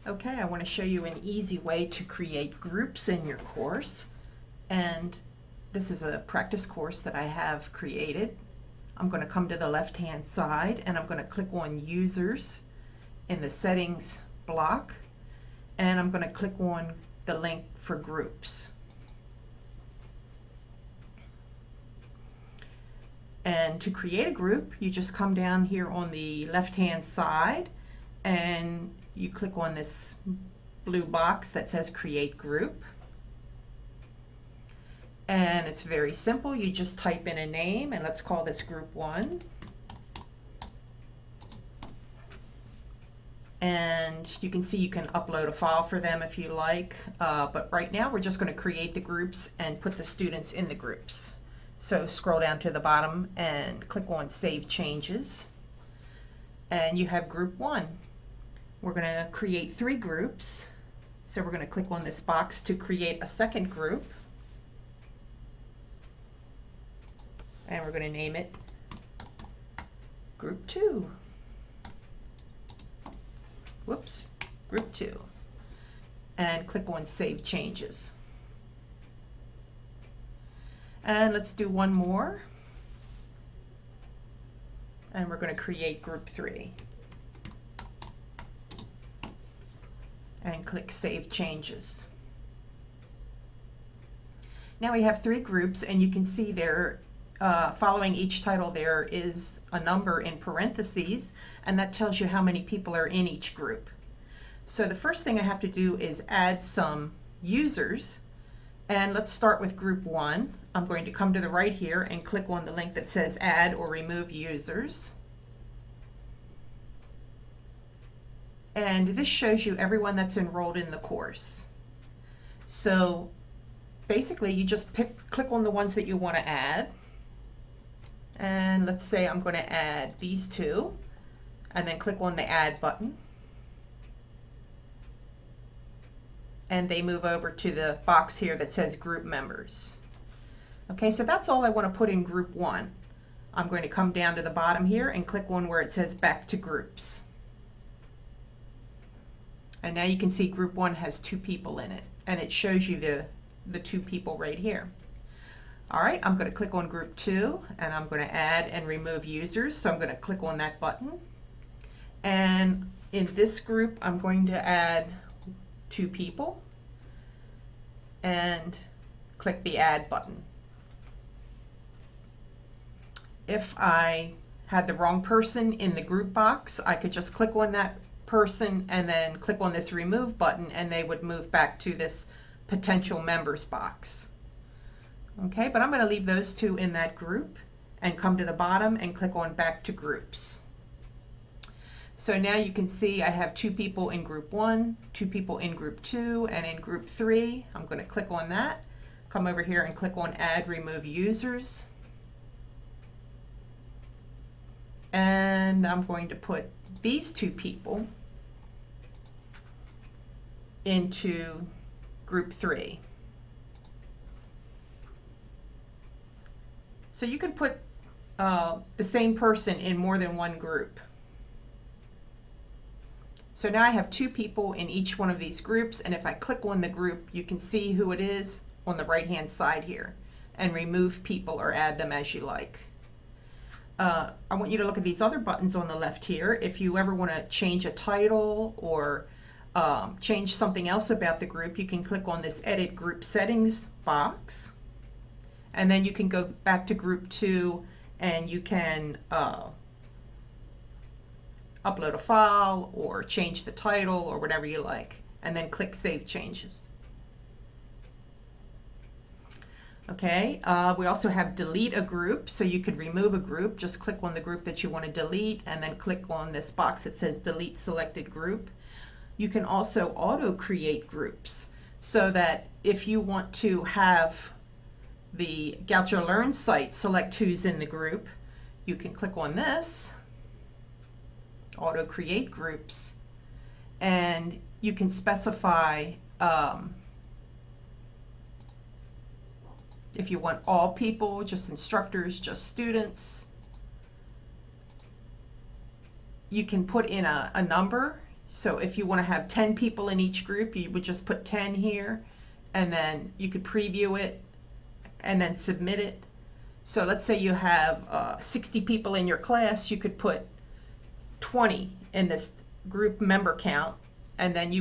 Okay, I want to show you an easy way to create groups in your course. And this is a practice course that I have created. I'm going to come to the left-hand side and I'm going to click on Users in the Settings block. And I'm going to click on the link for groups. And to create a group, you just come down here on the left-hand side and you click on this blue box that says Create Group. And it's very simple. You just type in a name, and let's call this Group 1. And you can see you can upload a file for them if you like, but right now we're just going to create the groups and put the students in the groups. So scroll down to the bottom and click on Save Changes, and you have Group 1. We're going to create 3 groups, so we're going to click on this box to create a second group, and we're going to name it Group 2. Whoops, Group 2, and click on Save Changes. And let's do one more, and we're going to create Group 3. And click Save Changes. Now we have 3 groups, and you can see there, following each title, there is a number in parentheses, and that tells you how many people are in each group. So the first thing I have to do is add some users, and let's start with Group 1. I'm going to come to the right here and click on the link that says Add or Remove Users. And this shows you everyone that's enrolled in the course. So basically you just click on the ones that you want to add. And let's say I'm going to add these 2, and then click on the Add button. And they move over to the box here that says Group Members. Okay, so that's all I want to put in Group 1. I'm going to come down to the bottom here and click on where it says Back to Groups. And now you can see Group 1 has 2 people in it, and it shows you the 2 people right here. All right, I'm going to click on Group 2, and I'm going to add and remove users, so I'm going to click on that button. And in this group, I'm going to add 2 people, and click the Add button. If I had the wrong person in the group box, I could just click on that person and then click on this Remove button, and they would move back to this Potential Members box. Okay, but I'm going to leave those 2 in that group and come to the bottom and click on Back to Groups. So now you can see I have 2 people in Group 1, 2 people in Group 2, and in Group 3. I'm going to click on that, come over here and click on Add Remove Users. And I'm going to put these 2 people into Group 3. So you could put the same person in more than one group. So now I have 2 people in each one of these groups, and if I click on the group, you can see who it is on the right hand side here, and remove people or add them as you like. I want you to look at these other buttons on the left here. If you ever want to change a title or change something else about the group, you can click on this Edit Group Settings box, and then you can go back to Group 2 and you can upload a file or change the title or whatever you like, and then click Save Changes. Okay, we also have Delete a Group, so you could remove a group. Just click on the group that you want to delete and then click on this box that says Delete Selected Group. You can also auto-create groups, so that if you want to have the Gaucho Learn site select who's in the group, you can click on this, auto-create groups, and you can specify if you want all people, just instructors, just students. You can put in a number So if you want to have 10 people in each group, you would just put 10 here, and then you could preview it and then submit it. So let's say you have 60 people in your class, you could put 20 in this group member count, and then it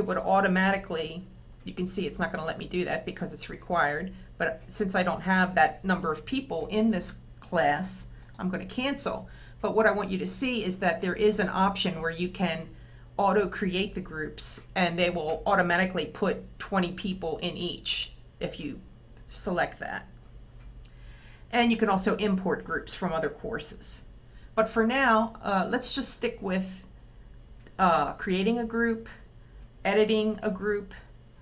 would automatically, you can see it's not going to let me do that because it's required, but since I don't have that number of people in this class, I'm going to cancel. But what I want you to see is that there is an option where you can auto create the groups, and they will automatically put 20 people in each if you select that. And you can also import groups from other courses. But for now, let's just stick with creating a group, editing a group,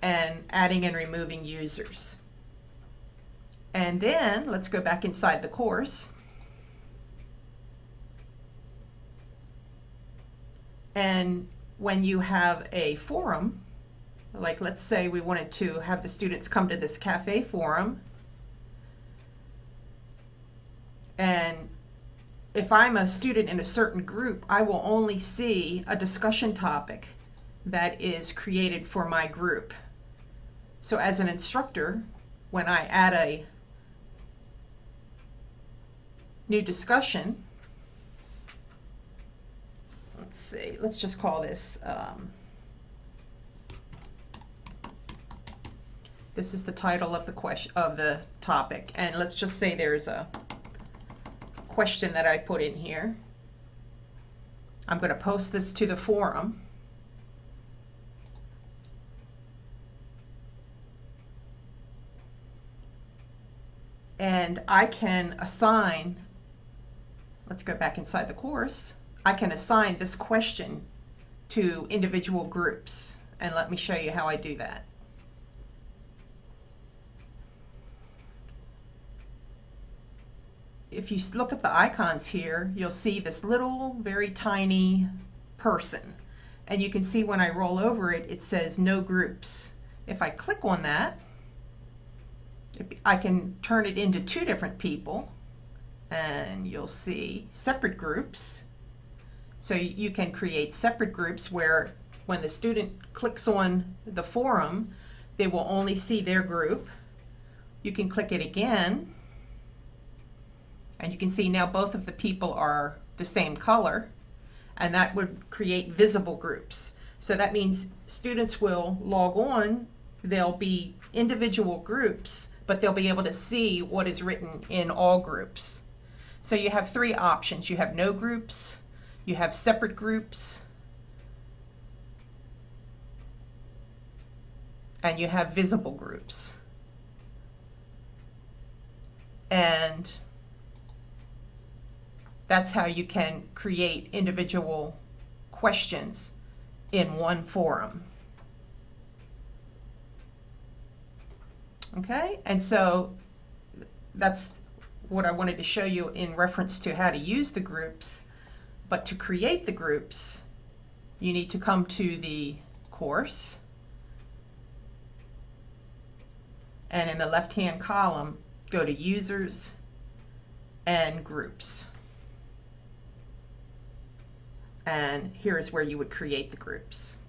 and adding and removing users. And then let's go back inside the course. And when you have a forum, like let's say we wanted to have the students come to this cafe forum, and if I'm a student in a certain group, I will only see a discussion topic that is created for my group. So as an instructor, when I add a new discussion, let's see, let's just call this, this is the title of the question, of the topic, and let's just say there's a question that I put in here. I'm going to post this to the forum. And I can assign, let's go back inside the course, I can assign this question to individual groups. And let me show you how I do that. If you look at the icons here, you'll see this little, very tiny person. And you can see when I roll over it, it says no groups. If I click on that, I can turn it into two different people, and you'll see separate groups. So you can create separate groups where when the student clicks on the forum, they will only see their group. You can click it again, and you can see now both of the people are the same color, and that would create visible groups. So that means students will log on, they'll be individual groups, but they'll be able to see what is written in all groups. So you have three options. You have no groups, you have separate groups, and you have visible groups. And that's how you can create individual questions in one forum. Okay, and so that's what I wanted to show you in reference to how to use the groups. But to create the groups, you need to come to the course, and in the left-hand column, go to Users and Groups. And here is where you would create the groups.